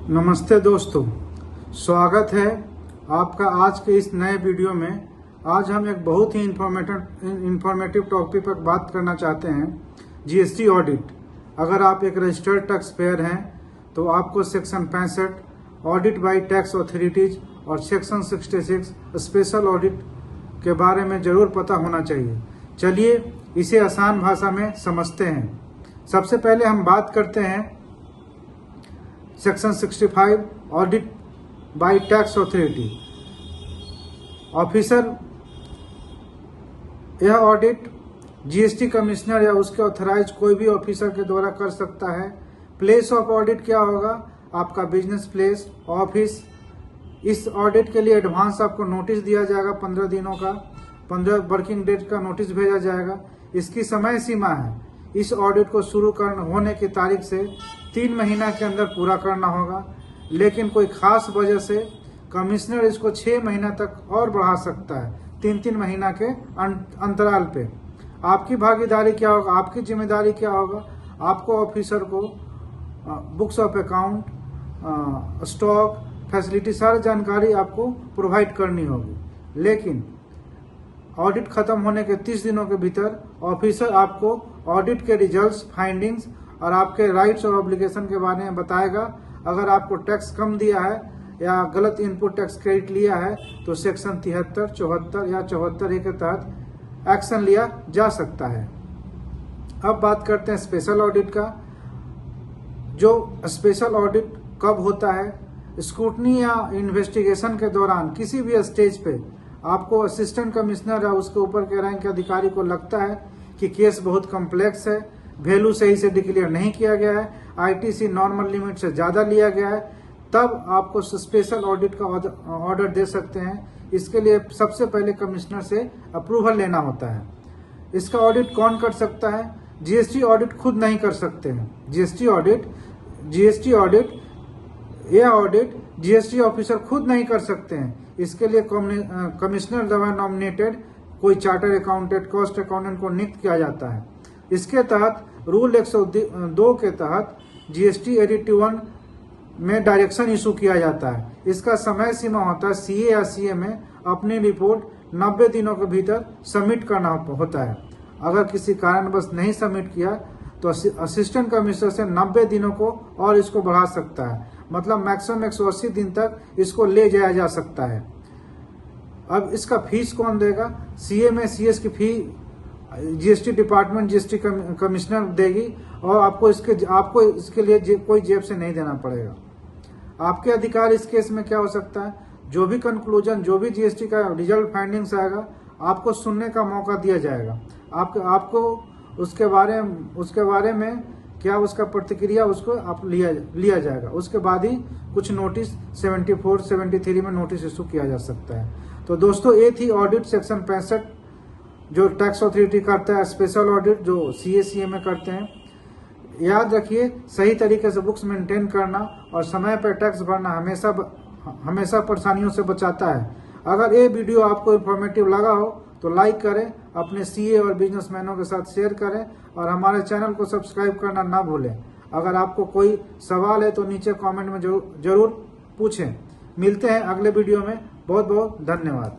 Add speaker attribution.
Speaker 1: नमस्ते दोस्तों, स्वागत है आपका आज के इस नए वीडियो में। आज हम एक बहुत ही इंफॉर्मेटिव टॉपिक पर बात करना चाहते हैं, जीएसटी ऑडिट। अगर आप एक रजिस्टर्ड टैक्स पेयर हैं तो आपको section 65 audit bye tax authorities और सेक्शन 66 स्पेशल ऑडिट के बारे में जरूर पता होना चाहिए। चलिए इसे आसान भाषा में समझते हैं। सबसे पहले हम बात करते हैं section 65 audit bye tax authority officer. यह ऑडिट जीएसटी कमिश्नर या उसके ऑथराइज कोई भी ऑफिसर के द्वारा कर सकता है। प्लेस ऑफ ऑडिट क्या होगा? आपका बिजनेस प्लेस, ऑफिस। इस ऑडिट के लिए एडवांस आपको नोटिस दिया जाएगा 15 दिनों का, 15 वर्किंग डेज का नोटिस भेजा जाएगा। इसकी समय सीमा है, इस ऑडिट को शुरू होने की तारीख से 3 महीना के अंदर पूरा करना होगा। लेकिन कोई खास वजह से कमिश्नर इसको 6 महीना तक और बढ़ा सकता है, 3-3 महीना के अंतराल पे। आपकी भागीदारी क्या होगा? आपकी जिम्मेदारी क्या होगा? आपको ऑफिसर को books of account, stock, facility, सारी जानकारी आपको प्रोवाइड करनी होगी। लेकिन ऑडिट खत्म होने के 30 दिनों के भीतर ऑफिसर आपको ऑडिट के रिजल्ट्स, फाइंडिंग्स और आपके राइट्स और ऑब्लिगेशन के बारे में बताएगा। अगर आपको टैक्स कम दिया है या गलत इनपुट टैक्स क्रेडिट लिया है तो सेक्शन 73, 74 या 74A के तहत एक्शन लिया जा सकता है। अब बात करते हैं स्पेशल ऑडिट का। जो स्पेशल ऑडिट कब होता है? स्क्रूटनी या इन्वेस्टिगेशन के दौरान किसी भी स्टेज पे आपको असिस्टेंट कमिश्नर या उसके ऊपर के रैंक के अधिकारी को लगता है कि केस बहुत कॉम्प्लेक्स है, वैल्यू सही से डिक्लेयर नहीं किया गया है, आईटीसी नॉर्मल लिमिट से ज्यादा लिया गया है, तब आपको स्पेशल ऑडिट का ऑर्डर दे सकते हैं। इसके लिए सबसे पहले कमिश्नर से अप्रूवल लेना होता है। इसका ऑडिट कौन कर सकता है? जीएसटी ऑडिट खुद नहीं कर सकते हैं। जीएसटी ऑडिट यह ऑडिट जीएसटी ऑफिसर खुद नहीं कर सकते हैं। इसके लिए कमिश्नर द्वारा नॉमिनेटेड कोई चार्टर अकाउंटेंट, कॉस्ट अकाउंटेंट को नियुक्त किया जाता है। इसके तहत रूल 102 के तहत जीएसटी 81 में डायरेक्शन इशू किया जाता है। इसका समय सीमा होता है, सीए या सीए में अपनी रिपोर्ट 90 दिनों के भीतर सबमिट करना होता है। अगर किसी कारणवश नहीं सबमिट किया तो असिस्टेंट कमिश्नर से 90 दिनों को और इसको बढ़ा सकता है, मतलब मैक्सिमम 180 दिन तक इसको ले जाया जा सकता है। अब इसका फीस कौन देगा? सीए में सीएस की फी जीएसटी डिपार्टमेंट, जीएसटी कमिश्नर देगी और आपको इसके लिए कोई जेब से नहीं देना पड़ेगा। आपके अधिकार इस केस में क्या हो सकता है? जो भी कंक्लूजन, जो भी जीएसटी का रिजल्ट फाइंडिंग्स आएगा, आपको सुनने का मौका दिया जाएगा। आपको उसके बारे में क्या उसका प्रतिक्रिया उसको आप लिया जाएगा। उसके बाद ही कुछ नोटिस 74, 73 में नोटिस इशू किया जा सकता है। तो दोस्तों, ये थी ऑडिट सेक्शन 65 जो टैक्स अथॉरिटी करता है, स्पेशल ऑडिट जो सीए में करते हैं। याद रखिए, सही तरीके से बुक्स मेंटेन करना और समय पर टैक्स भरना हमेशा परेशानियों से बचाता है। अगर ये वीडियो आपको इंफॉर्मेटिव लगा हो तो लाइक करें, अपने सीए और बिजनेसमैनों के साथ शेयर करें और हमारे चैनल को सब्सक्राइब करना ना भूलें। अगर आपको कोई सवाल है तो नीचे कमेंट में जरूर पूछें। मिलते हैं अगले वीडियो में। बहुत बहुत धन्यवाद।